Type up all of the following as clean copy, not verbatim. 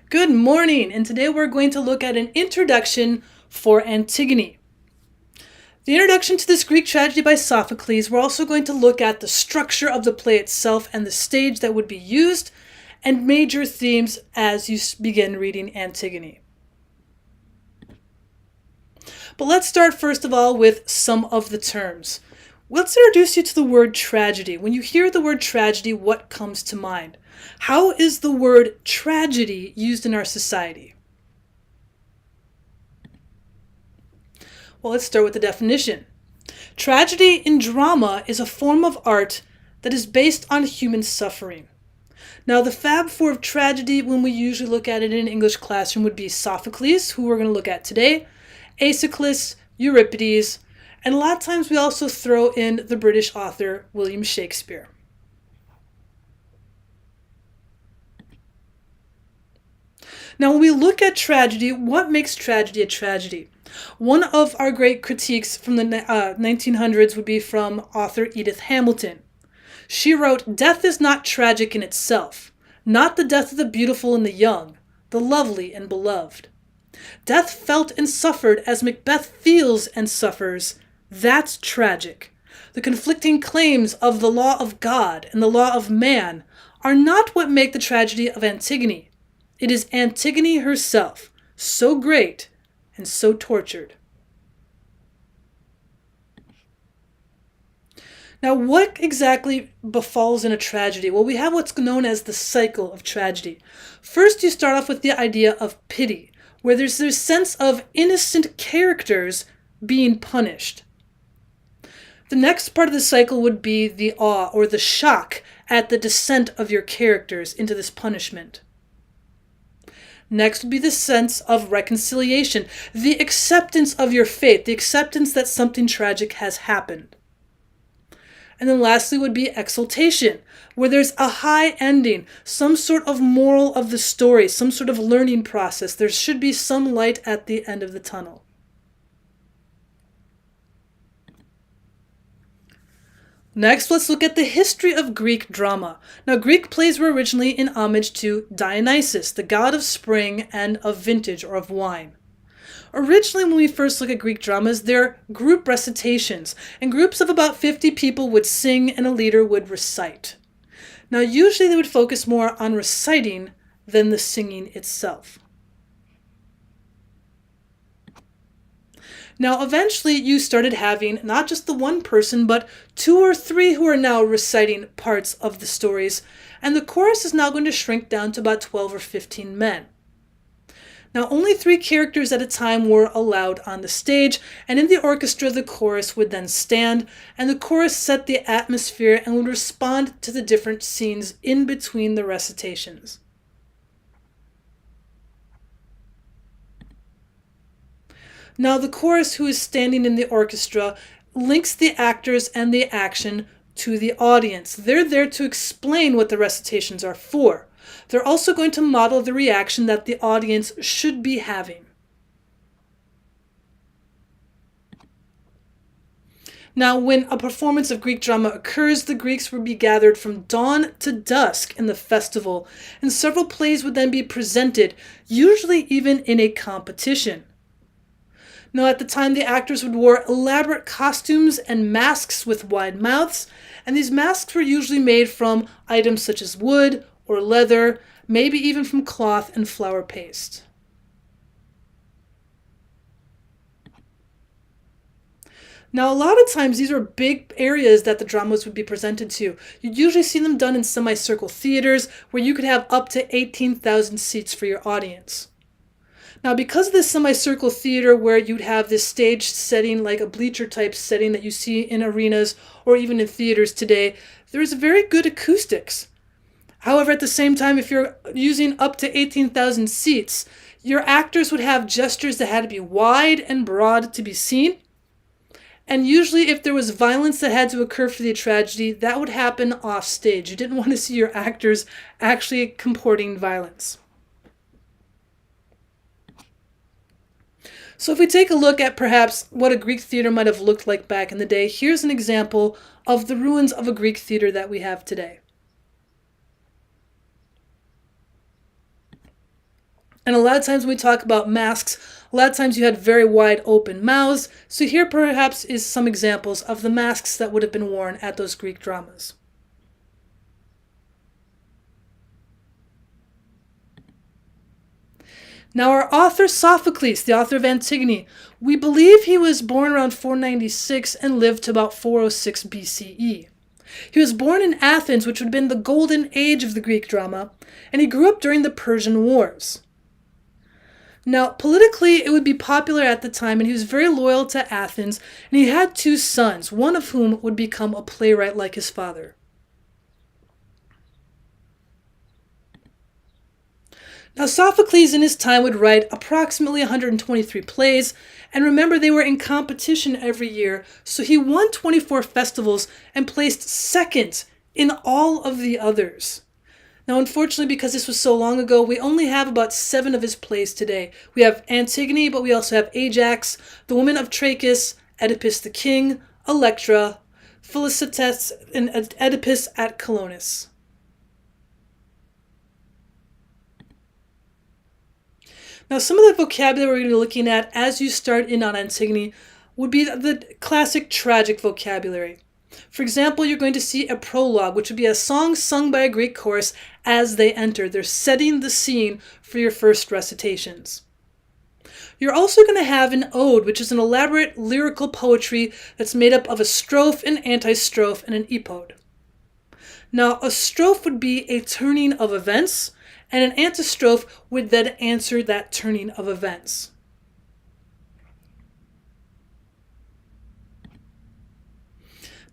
Good morning, and today we're going to look at an introduction for Antigone. The introduction to this Greek tragedy by Sophocles, we're also going to look at the structure of the play itself and the stage that would be used, and major themes as you begin reading Antigone. But let's start first of all with some of the terms. Let's introduce you to the word tragedy. When you hear the word tragedy, what comes to mind? How is the word tragedy used in our society? Well, let's start with the definition. Tragedy in drama is a form of art that is based on human suffering. Now, the Fab Four of tragedy, when we usually look at it in an English classroom, would be Sophocles, who we're going to look at today, Aeschylus, Euripides, and a lot of times we also throw in the British author William Shakespeare. Now, when we look at tragedy, what makes tragedy a tragedy? One of our great critiques from the 1900s would be from author Edith Hamilton. She wrote, "Death is not tragic in itself, not the death of the beautiful and the young, the lovely and beloved. Death felt and suffered as Macbeth feels and suffers, that's tragic. The conflicting claims of the law of God and the law of man are not what make the tragedy of Antigone. It is Antigone herself, so great and so tortured." Now, what exactly befalls in a tragedy? Well, we have what's known as the cycle of tragedy. First, you start off with the idea of pity, where there's this sense of innocent characters being punished. The next part of the cycle would be the awe or the shock at the descent of your characters into this punishment. Next would be the sense of reconciliation, the acceptance of your fate, the acceptance that something tragic has happened. And then lastly would be exaltation, where there's a high ending, some sort of moral of the story, some sort of learning process. There should be some light at the end of the tunnel. Next, let's look at the history of Greek drama. Now, Greek plays were originally in homage to Dionysus, the god of spring and of vintage or of wine. Originally, when we first look at Greek dramas, they're group recitations, and groups of about 50 people would sing and a leader would recite. Now, usually they would focus more on reciting than the singing itself. Now, eventually you started having not just the one person, but two or three who are now reciting parts of the stories, and the chorus is now going to shrink down to about 12 or 15 men. Now, only 3 characters at a time were allowed on the stage, and in the orchestra the chorus would then stand, and the chorus set the atmosphere and would respond to the different scenes in between the recitations. Now, the chorus who is standing in the orchestra links the actors and the action to the audience. They're there to explain what the recitations are for. They're also going to model the reaction that the audience should be having. Now, when a performance of Greek drama occurs, the Greeks would be gathered from dawn to dusk in the festival, and several plays would then be presented, usually even in a competition. Now, at the time, the actors would wear elaborate costumes and masks with wide mouths, and these masks were usually made from items such as wood or leather, maybe even from cloth and flour paste. Now, a lot of times, these are big areas that the dramas would be presented to. You'd usually see them done in semicircle theaters, where you could have up to 18,000 seats for your audience. Now, because of this semicircle theater where you'd have this stage setting like a bleacher type setting that you see in arenas or even in theaters today, there is very good acoustics. However, at the same time, if you're using up to 18,000 seats, your actors would have gestures that had to be wide and broad to be seen. And usually if there was violence that had to occur for the tragedy, that would happen off stage. You didn't want to see your actors actually comporting violence. So if we take a look at perhaps what a Greek theater might have looked like back in the day, here's an example of the ruins of a Greek theater that we have today. And a lot of times when we talk about masks, a lot of times you had very wide open mouths. So here perhaps is some examples of the masks that would have been worn at those Greek dramas. Now our author Sophocles, the author of Antigone, we believe he was born around 496 and lived to about 406 BCE. He was born in Athens, which would have been the golden age of the Greek drama, and he grew up during the Persian Wars. Now, politically, it would be popular at the time, and he was very loyal to Athens, and he had two sons, one of whom would become a playwright like his father. Now, Sophocles in his time would write approximately 123 plays, and remember they were in competition every year, so he won 24 festivals and placed second in all of the others. Now, unfortunately, because this was so long ago, we only have about 7 of his plays today. We have Antigone, but we also have Ajax, The Woman of Trachis, Oedipus the King, Electra, Philoctetes, and Oedipus at Colonus. Now, some of the vocabulary we're going to be looking at as you start in on Antigone would be the classic tragic vocabulary. For example, you're going to see a prologue, which would be a song sung by a Greek chorus as they enter. They're setting the scene for your first recitations. You're also going to have an ode, which is an elaborate lyrical poetry that's made up of a strophe, an antistrophe, and an epode. Now, a strophe would be a turning of events, and an antistrophe would then answer that turning of events.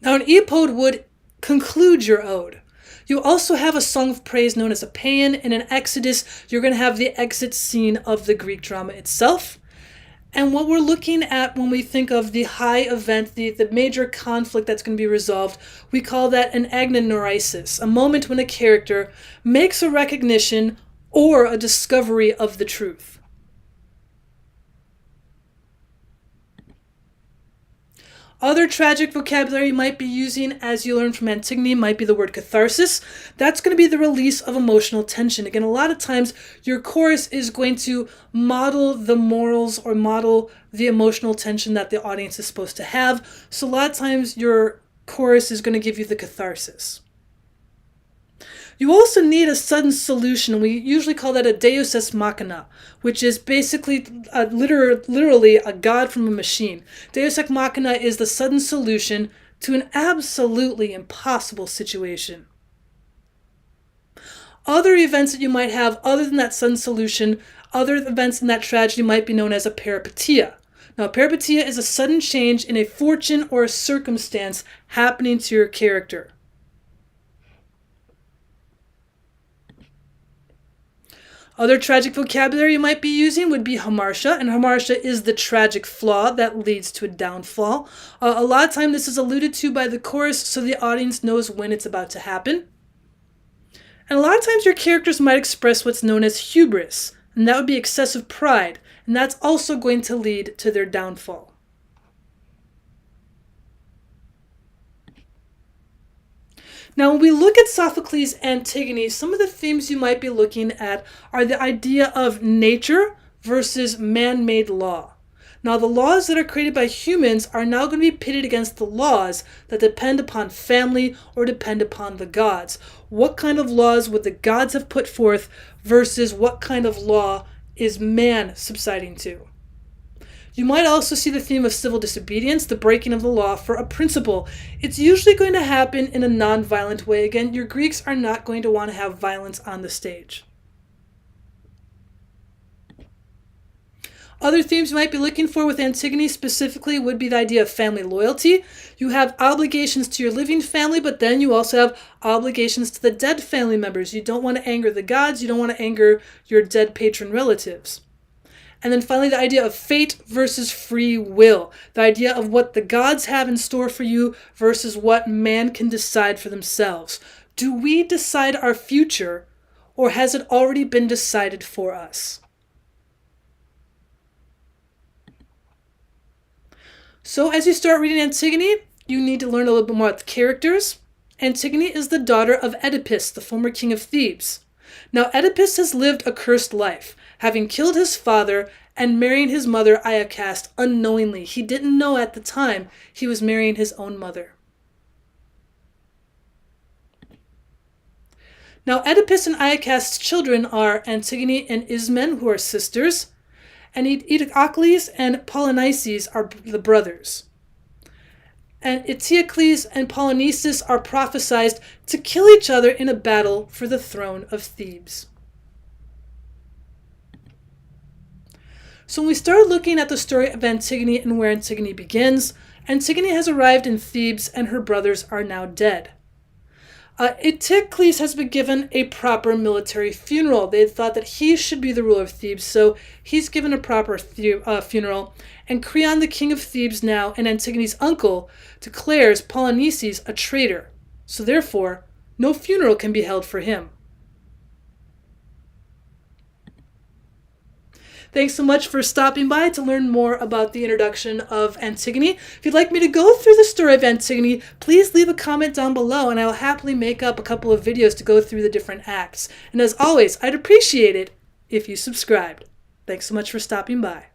Now, an epode would conclude your ode. You also have a song of praise known as a paean. In an exodus, you're going to have the exit scene of the Greek drama itself. And what we're looking at when we think of the high event, the major conflict that's going to be resolved, we call that an agnonorisis, a moment when a character makes a recognition or a discovery of the truth. Other tragic vocabulary you might be using, as you learn from Antigone, might be the word catharsis. That's going to be the release of emotional tension. Again, a lot of times your chorus is going to model the morals or model the emotional tension that the audience is supposed to have. So a lot of times your chorus is going to give you the catharsis. You also need a sudden solution. We usually call that a deus ex machina, which is basically literally a god from a machine. Deus ex machina is the sudden solution to an absolutely impossible situation. Other events that you might have other than that sudden solution, other events in that tragedy might be known as a peripeteia. Now, a peripeteia is a sudden change in a fortune or a circumstance happening to your character. Other tragic vocabulary you might be using would be hamartia, and hamartia is the tragic flaw that leads to a downfall. A lot of time this is alluded to by the chorus so the audience knows when it's about to happen. And a lot of times your characters might express what's known as hubris, and that would be excessive pride, and that's also going to lead to their downfall. Now, when we look at Sophocles' Antigone, some of the themes you might be looking at are the idea of nature versus man-made law. Now, the laws that are created by humans are now going to be pitted against the laws that depend upon family or depend upon the gods. What kind of laws would the gods have put forth versus what kind of law is man subsiding to? You might also see the theme of civil disobedience, the breaking of the law for a principle. It's usually going to happen in a non-violent way. Again, your Greeks are not going to want to have violence on the stage. Other themes you might be looking for with Antigone specifically would be the idea of family loyalty. You have obligations to your living family, but then you also have obligations to the dead family members. You don't want to anger the gods. You don't want to anger your dead patron relatives. And then finally, the idea of fate versus free will. The idea of what the gods have in store for you versus what man can decide for themselves. Do we decide our future, or has it already been decided for us? So as you start reading Antigone, you need to learn a little bit more about the characters. Antigone is the daughter of Oedipus, the former king of Thebes. Now Oedipus has lived a cursed life, having killed his father and marrying his mother Iacaste unknowingly. He didn't know at the time he was marrying his own mother. Now Oedipus and Iacaste's children are Antigone and Ismen, who are sisters, and Eteocles and Polynices are the brothers. And Eteocles and Polynices are prophesied to kill each other in a battle for the throne of Thebes. So when we start looking at the story of Antigone and where Antigone begins, Antigone has arrived in Thebes and her brothers are now dead. Eteocles has been given a proper military funeral. They thought that he should be the ruler of Thebes, so he's given a proper funeral. And Creon, the king of Thebes now, and Antigone's uncle, declares Polynices a traitor. So therefore, no funeral can be held for him. Thanks so much for stopping by to learn more about the introduction of Antigone. If you'd like me to go through the story of Antigone, please leave a comment down below and I will happily make up a couple of videos to go through the different acts. And as always, I'd appreciate it if you subscribed. Thanks so much for stopping by.